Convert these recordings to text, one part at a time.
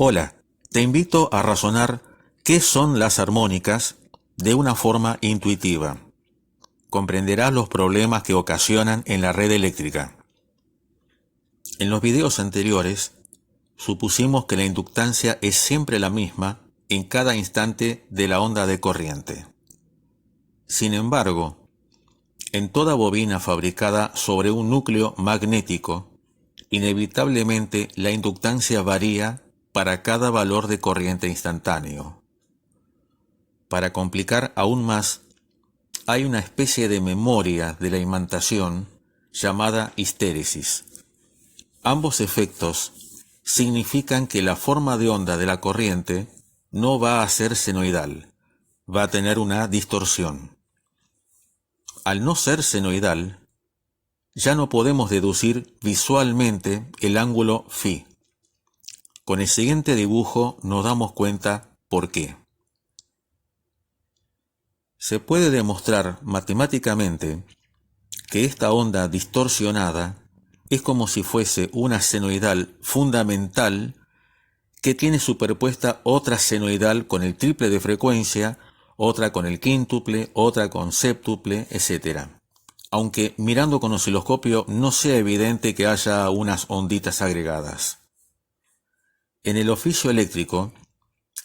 Hola, te invito a razonar qué son las armónicas de una forma intuitiva. Comprenderás los problemas que ocasionan en la red eléctrica. En los videos anteriores, supusimos que la inductancia es siempre la misma en cada instante de la onda de corriente. Sin embargo, en toda bobina fabricada sobre un núcleo magnético, inevitablemente la inductancia varía para cada valor de corriente instantáneo. Para complicar aún más, hay una especie de memoria de la imantación llamada histéresis. Ambos efectos significan que la forma de onda de la corriente no va a ser senoidal, va a tener una distorsión. Al no ser senoidal, ya no podemos deducir visualmente el ángulo φ. Con el siguiente dibujo nos damos cuenta por qué. Se puede demostrar matemáticamente que esta onda distorsionada es como si fuese una senoidal fundamental que tiene superpuesta otra senoidal con el triple de frecuencia, otra con el quíntuple, otra con séptuple, etc. Aunque mirando con osciloscopio no sea evidente que haya unas onditas agregadas. En el oficio eléctrico,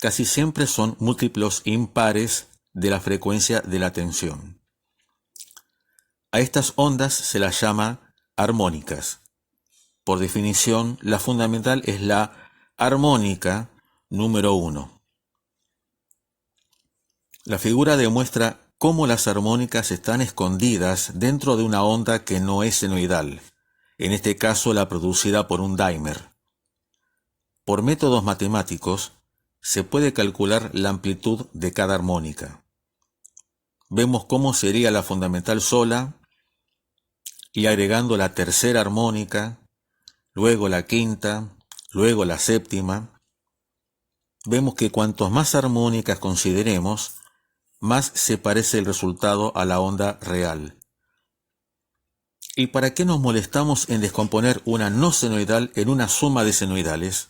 casi siempre son múltiplos impares de la frecuencia de la tensión. A estas ondas se las llama armónicas. Por definición, la fundamental es la armónica número 1. La figura demuestra cómo las armónicas están escondidas dentro de una onda que no es senoidal, en este caso la producida por un dimer. Por métodos matemáticos, se puede calcular la amplitud de cada armónica. Vemos cómo sería la fundamental sola, y agregando la tercera armónica, luego la quinta, luego la séptima, vemos que cuantos más armónicas consideremos, más se parece el resultado a la onda real. ¿Y para qué nos molestamos en descomponer una no senoidal en una suma de senoidales?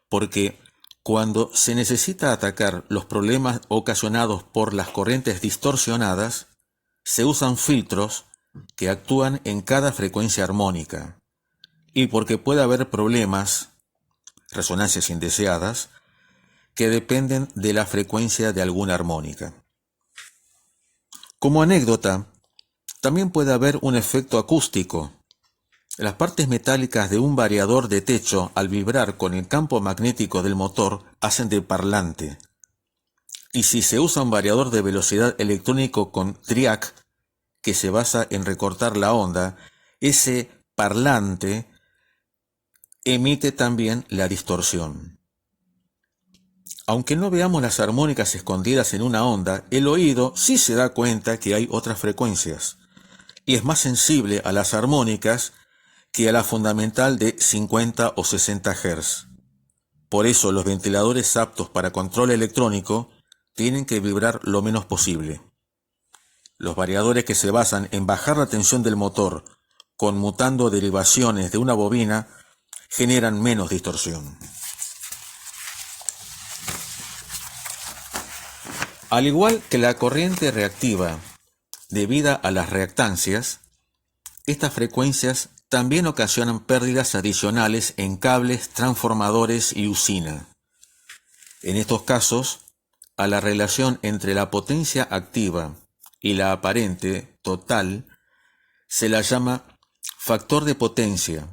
Porque cuando se necesita atacar los problemas ocasionados por las corrientes distorsionadas, se usan filtros que actúan en cada frecuencia armónica. Y porque puede haber problemas, resonancias indeseadas, que dependen de la frecuencia de alguna armónica. Como anécdota, también puede haber un efecto acústico. Las partes metálicas de un variador de techo, al vibrar con el campo magnético del motor, hacen de parlante. Y si se usa un variador de velocidad electrónico con triac, que se basa en recortar la onda, ese parlante emite también la distorsión. Aunque no veamos las armónicas escondidas en una onda, el oído sí se da cuenta que hay otras frecuencias, y es más sensible a las armónicas que a la fundamental de 50 o 60 Hz. Por eso los ventiladores aptos para control electrónico tienen que vibrar lo menos posible. Los variadores que se basan en bajar la tensión del motor conmutando derivaciones de una bobina generan menos distorsión. Al igual que la corriente reactiva, debida a las reactancias, estas frecuencias también ocasionan pérdidas adicionales en cables, transformadores y usina. En estos casos, a la relación entre la potencia activa y la aparente total se la llama factor de potencia,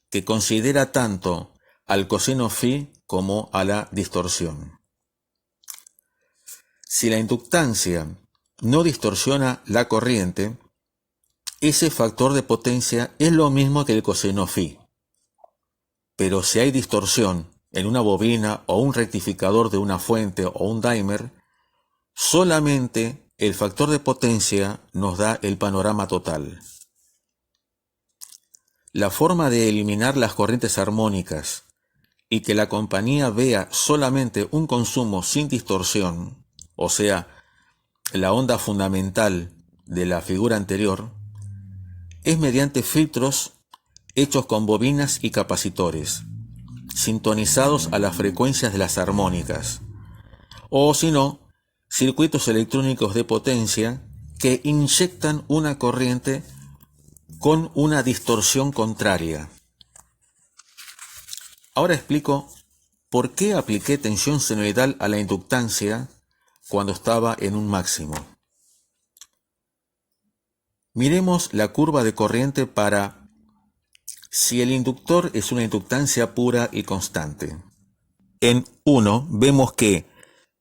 que considera tanto al coseno φ como a la distorsión. Si la inductancia no distorsiona la corriente, ese factor de potencia es lo mismo que el coseno φ. Pero si hay distorsión en una bobina o un rectificador de una fuente o un dimer, solamente el factor de potencia nos da el panorama total. La forma de eliminar las corrientes armónicas y que la compañía vea solamente un consumo sin distorsión, o sea, la onda fundamental de la figura anterior, es mediante filtros hechos con bobinas y capacitores. sintonizados a las frecuencias de las armónicas, o si no, circuitos electrónicos de potencia que inyectan una corriente con una distorsión contraria. Ahora explico por qué apliqué tensión senoidal a la inductancia cuando estaba en un máximo. Miremos la curva de corriente para si el inductor es una inductancia pura y constante. En 1 vemos que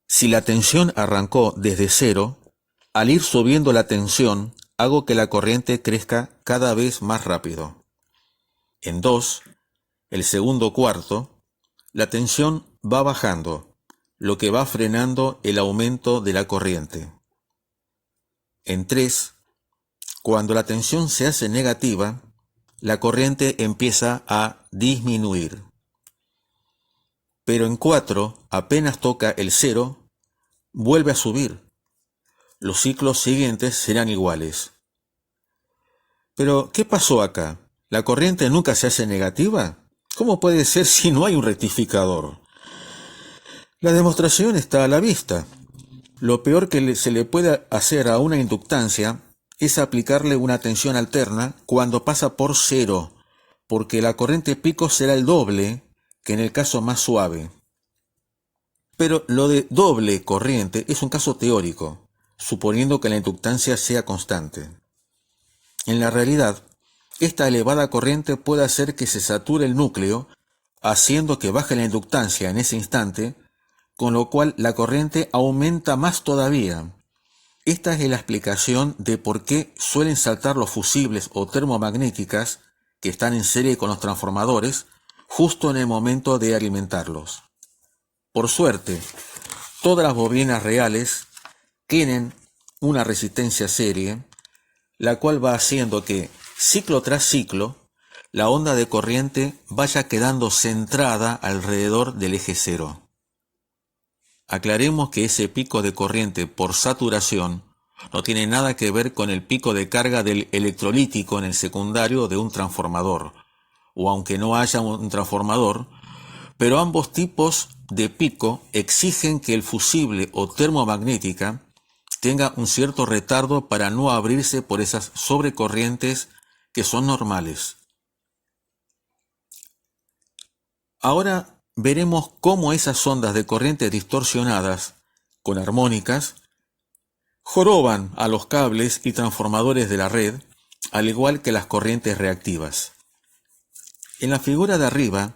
si la tensión arrancó desde 0, al ir subiendo la tensión, hago que la corriente crezca cada vez más rápido. En 2, el segundo cuarto, la tensión va bajando, lo que va frenando el aumento de la corriente. En 3, cuando la tensión se hace negativa, la corriente empieza a disminuir. Pero en 4, apenas toca el 0, vuelve a subir. Los ciclos siguientes serán iguales. Pero, ¿qué pasó acá? ¿La corriente nunca se hace negativa? ¿Cómo puede ser si no hay un rectificador? La demostración está a la vista. Lo peor que se le puede hacer a una inductancia es aplicarle una tensión alterna cuando pasa por 0, porque la corriente pico será el doble que en el caso más suave. Pero lo de doble corriente es un caso teórico, suponiendo que la inductancia sea constante. En la realidad, esta elevada corriente puede hacer que se sature el núcleo, haciendo que baje la inductancia en ese instante, con lo cual la corriente aumenta más todavía. Esta es la explicación de por qué suelen saltar los fusibles o termomagnéticas que están en serie con los transformadores justo en el momento de alimentarlos. Por suerte, todas las bobinas reales tienen una resistencia serie, la cual va haciendo que, ciclo tras ciclo, la onda de corriente vaya quedando centrada alrededor del eje cero. Aclaremos que ese pico de corriente por saturación no tiene nada que ver con el pico de carga del electrolítico en el secundario de un transformador, o aunque no haya un transformador, pero ambos tipos de pico exigen que el fusible o termomagnética tenga un cierto retardo para no abrirse por esas sobrecorrientes que son normales. Ahora veremos cómo esas ondas de corriente distorsionadas con armónicas joroban a los cables y transformadores de la red, al igual que las corrientes reactivas. En la figura de arriba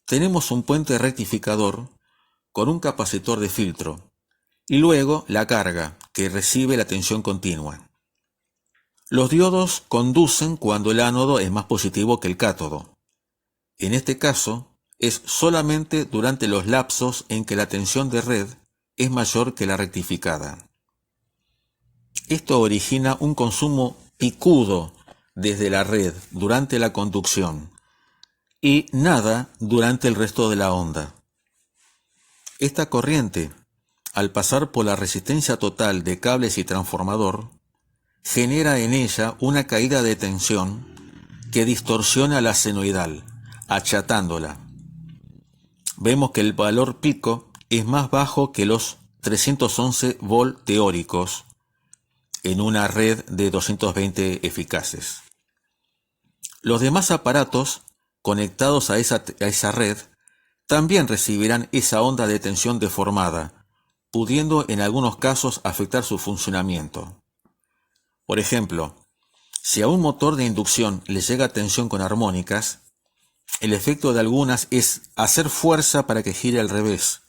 tenemos un puente rectificador con un capacitor de filtro y luego la carga que recibe la tensión continua. Los diodos conducen cuando el ánodo es más positivo que el cátodo. En este caso es solamente durante los lapsos en que la tensión de red es mayor que la rectificada. Esto origina un consumo picudo desde la red durante la conducción y nada durante el resto de la onda. Esta corriente, al pasar por la resistencia total de cables y transformador, genera en ella una caída de tensión que distorsiona la senoidal, achatándola. Vemos que el valor pico es más bajo que los 311 volt teóricos en una red de 220 eficaces. Los demás aparatos conectados a esa red también recibirán esa onda de tensión deformada, pudiendo en algunos casos afectar su funcionamiento. Por ejemplo, si a un motor de inducción le llega tensión con armónicas, el efecto de algunas es hacer fuerza para que gire al revés.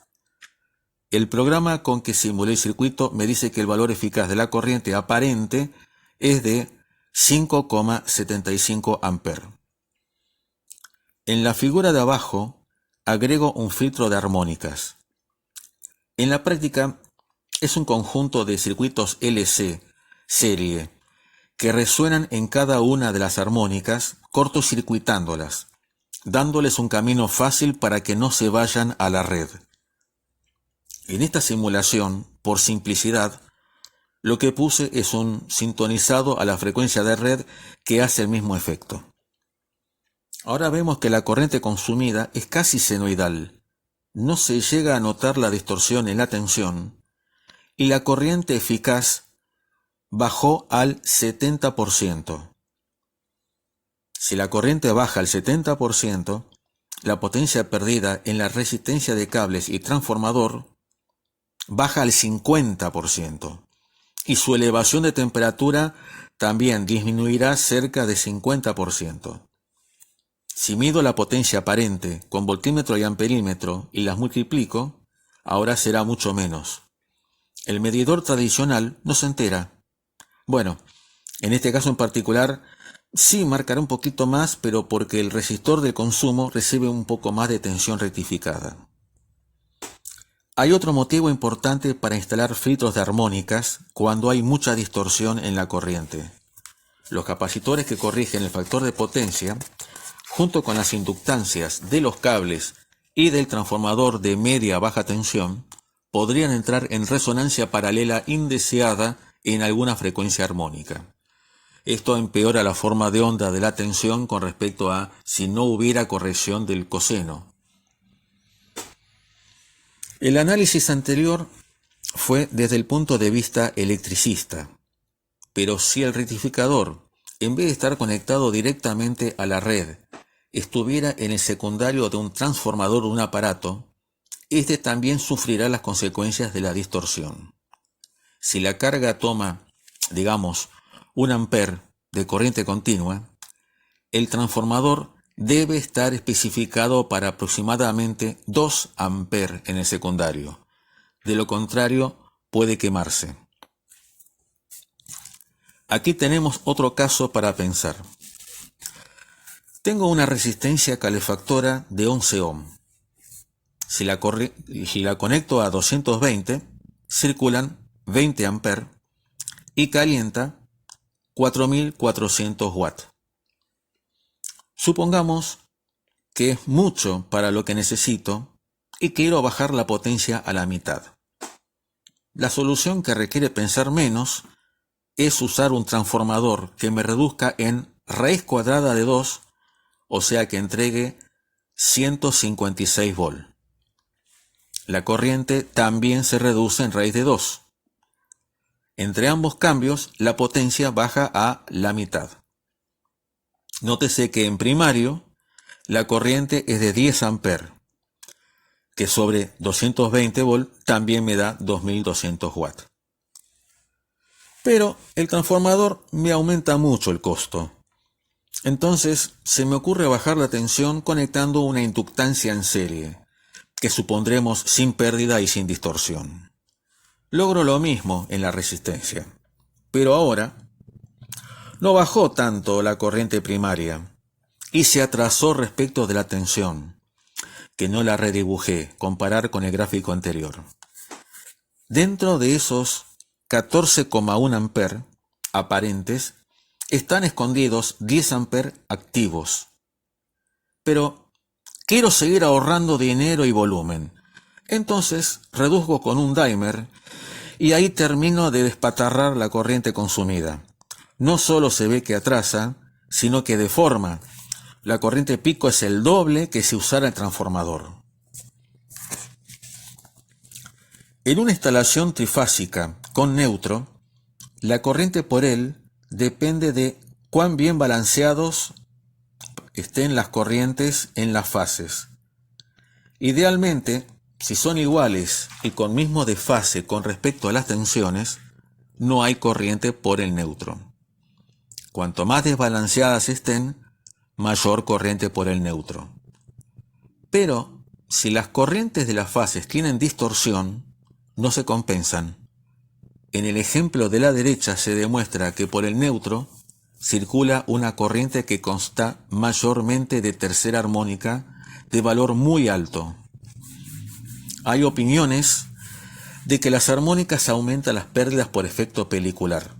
El programa con que simulé el circuito me dice que el valor eficaz de la corriente aparente es de 5,75 amperes. En la figura de abajo agrego un filtro de armónicas. En la práctica es un conjunto de circuitos LC serie que resuenan en cada una de las armónicas, cortocircuitándolas, dándoles un camino fácil para que no se vayan a la red. En esta simulación, por simplicidad, lo que puse es un sintonizado a la frecuencia de red que hace el mismo efecto. Ahora vemos que la corriente consumida es casi senoidal. No se llega a notar la distorsión en la tensión y la corriente eficaz bajó al 70%. Si la corriente baja al 70%, la potencia perdida en la resistencia de cables y transformador baja al 50% y su elevación de temperatura también disminuirá cerca de 50%. Si mido la potencia aparente con voltímetro y amperímetro y las multiplico, ahora será mucho menos. El medidor tradicional no se entera. Bueno, en este caso en particular, sí marcará un poquito más, pero porque el resistor de consumo recibe un poco más de tensión rectificada. Hay otro motivo importante para instalar filtros de armónicas cuando hay mucha distorsión en la corriente. Los capacitores que corrigen el factor de potencia, junto con las inductancias de los cables y del transformador de media a baja tensión, podrían entrar en resonancia paralela indeseada en alguna frecuencia armónica. Esto empeora la forma de onda de la tensión con respecto a si no hubiera corrección del coseno. El análisis anterior fue desde el punto de vista electricista, pero si el rectificador, en vez de estar conectado directamente a la red, estuviera en el secundario de un transformador o un aparato, este también sufrirá las consecuencias de la distorsión. Si la carga toma, digamos, 1 ampere de corriente continua, el transformador debe estar especificado para aproximadamente 2 ampere en el secundario. De lo contrario, puede quemarse. Aquí tenemos otro caso para pensar. Tengo una resistencia calefactora de 11 ohm. Si la conecto a 220, circulan 20 ampere y calienta 4400 watts. Supongamos que es mucho para lo que necesito y quiero bajar la potencia a la mitad. La solución que requiere pensar menos es usar un transformador que me reduzca en raíz cuadrada de 2, o sea que entregue 156 volts. La corriente también se reduce en raíz de 2. Entre ambos cambios, la potencia baja a la mitad. Nótese que en primario, la corriente es de 10 amperes, que sobre 220 volts también me da 2200 watts. Pero el transformador me aumenta mucho el costo. Entonces se me ocurre bajar la tensión conectando una inductancia en serie, que supondremos sin pérdida y sin distorsión. Logro lo mismo en la resistencia, pero ahora no bajó tanto la corriente primaria y se atrasó respecto de la tensión, que no la redibujé, comparar con el gráfico anterior. Dentro de esos 14,1 amperes aparentes, están escondidos 10 amperes activos. Pero quiero seguir ahorrando dinero y volumen. Entonces reduzco con un dimer y ahí termino de despatarrar la corriente consumida. No solo se ve que atrasa, sino que deforma. La corriente pico es el doble que si usara el transformador. En una instalación trifásica con neutro, la corriente por él depende de cuán bien balanceados estén las corrientes en las fases. Idealmente, si son iguales y con mismo desfase con respecto a las tensiones, no hay corriente por el neutro. Cuanto más desbalanceadas estén, mayor corriente por el neutro. Pero si las corrientes de las fases tienen distorsión, no se compensan. En el ejemplo de la derecha se demuestra que por el neutro circula una corriente que consta mayormente de tercera armónica de valor muy alto. Hay opiniones de que las armónicas aumentan las pérdidas por efecto pelicular.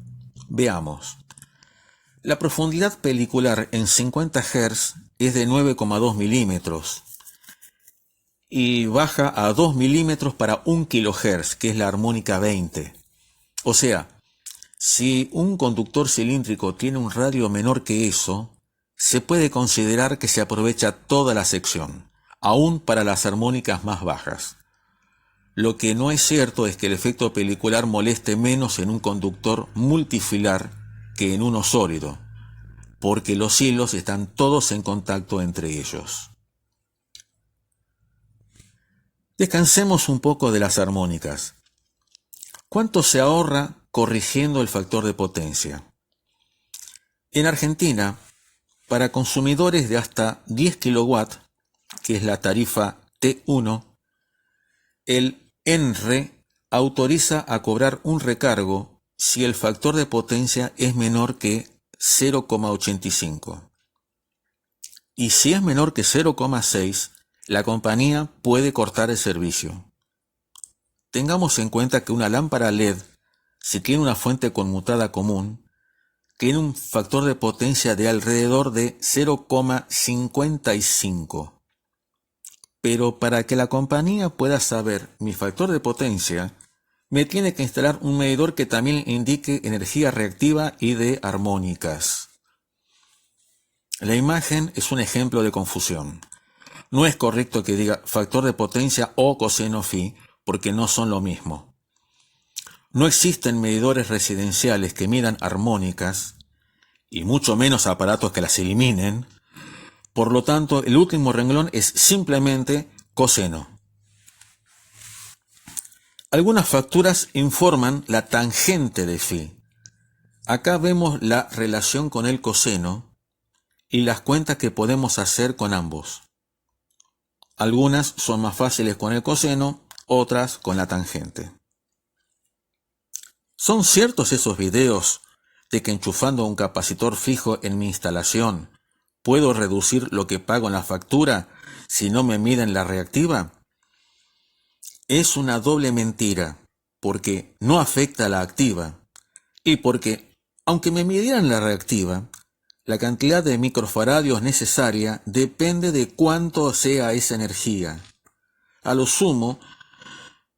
Veamos. La profundidad pelicular en 50 Hz es de 9,2 milímetros y baja a 2 milímetros para 1 kHz, que es la armónica 20. O sea, si un conductor cilíndrico tiene un radio menor que eso, se puede considerar que se aprovecha toda la sección, aún para las armónicas más bajas. Lo que no es cierto es que el efecto pelicular moleste menos en un conductor multifilar que en uno sólido, porque los hilos están todos en contacto entre ellos. Descansemos un poco de las armónicas. ¿Cuánto se ahorra corrigiendo el factor de potencia? En Argentina, para consumidores de hasta 10 kW, que es la tarifa T1, el ENRE autoriza a cobrar un recargo si el factor de potencia es menor que 0,85. Y si es menor que 0,6, la compañía puede cortar el servicio. Tengamos en cuenta que una lámpara LED, si tiene una fuente conmutada común, tiene un factor de potencia de alrededor de 0,55. Pero para que la compañía pueda saber mi factor de potencia, me tiene que instalar un medidor que también indique energía reactiva y de armónicas. La imagen es un ejemplo de confusión. No es correcto que diga factor de potencia o coseno phi, porque no son lo mismo. No existen medidores residenciales que midan armónicas, y mucho menos aparatos que las eliminen. Por lo tanto, el último renglón es simplemente coseno. Algunas facturas informan la tangente de phi. Acá vemos la relación con el coseno y las cuentas que podemos hacer con ambos. Algunas son más fáciles con el coseno, otras con la tangente. ¿Son ciertos esos videos de que enchufando un capacitor fijo en mi instalación puedo reducir lo que pago en la factura si no me miden la reactiva? Es una doble mentira, porque no afecta a la activa y porque, aunque me midieran la reactiva, la cantidad de microfaradios necesaria depende de cuánto sea esa energía. A lo sumo,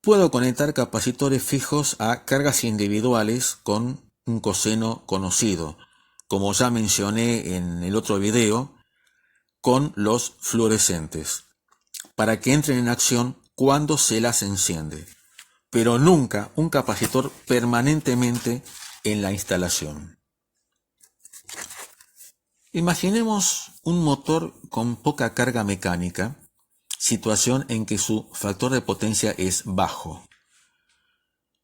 puedo conectar capacitores fijos a cargas individuales con un coseno conocido, como ya mencioné en el otro video, con los fluorescentes, para que entren en acción cuando se las enciende, pero nunca un capacitor permanentemente en la instalación. Imaginemos un motor con poca carga mecánica, situación en que su factor de potencia es bajo.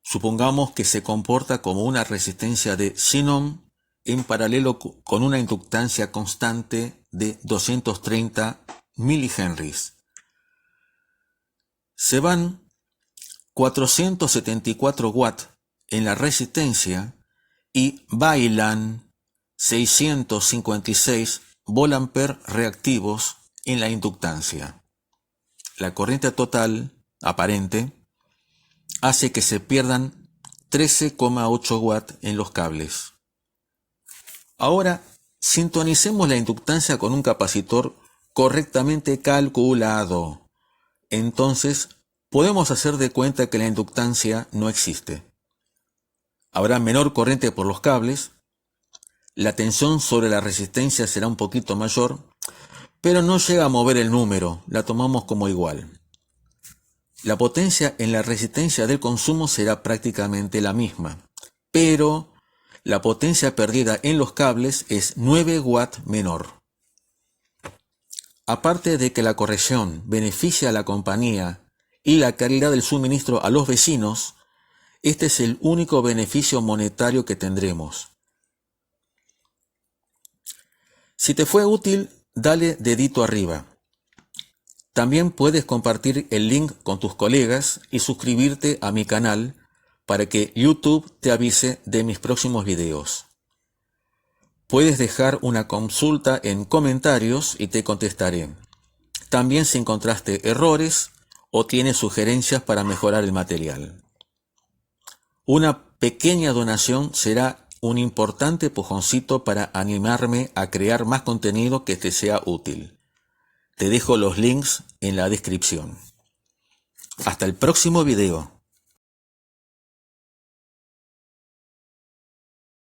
Supongamos que se comporta como una resistencia de 100 ohm en paralelo con una inductancia constante de 230 milihenries. Se van 474 watts en la resistencia y bailan 656 volt-ampere reactivos en la inductancia. La corriente total aparente hace que se pierdan 13,8 watts en los cables. Ahora, sintonicemos la inductancia con un capacitor correctamente calculado. Entonces, podemos hacer de cuenta que la inductancia no existe. Habrá menor corriente por los cables, la tensión sobre la resistencia será un poquito mayor, pero no llega a mover el número, la tomamos como igual. La potencia en la resistencia del consumo será prácticamente la misma, pero la potencia perdida en los cables es 9 watts menor. Aparte de que la corrección beneficia a la compañía y la calidad del suministro a los vecinos, este es el único beneficio monetario que tendremos. Si te fue útil, dale dedito arriba. También puedes compartir el link con tus colegas y suscribirte a mi canal para que YouTube te avise de mis próximos videos. Puedes dejar una consulta en comentarios y te contestaré. También si encontraste errores o tienes sugerencias para mejorar el material. Una pequeña donación será un importante empujoncito para animarme a crear más contenido que te sea útil. Te dejo los links en la descripción. Hasta el próximo video.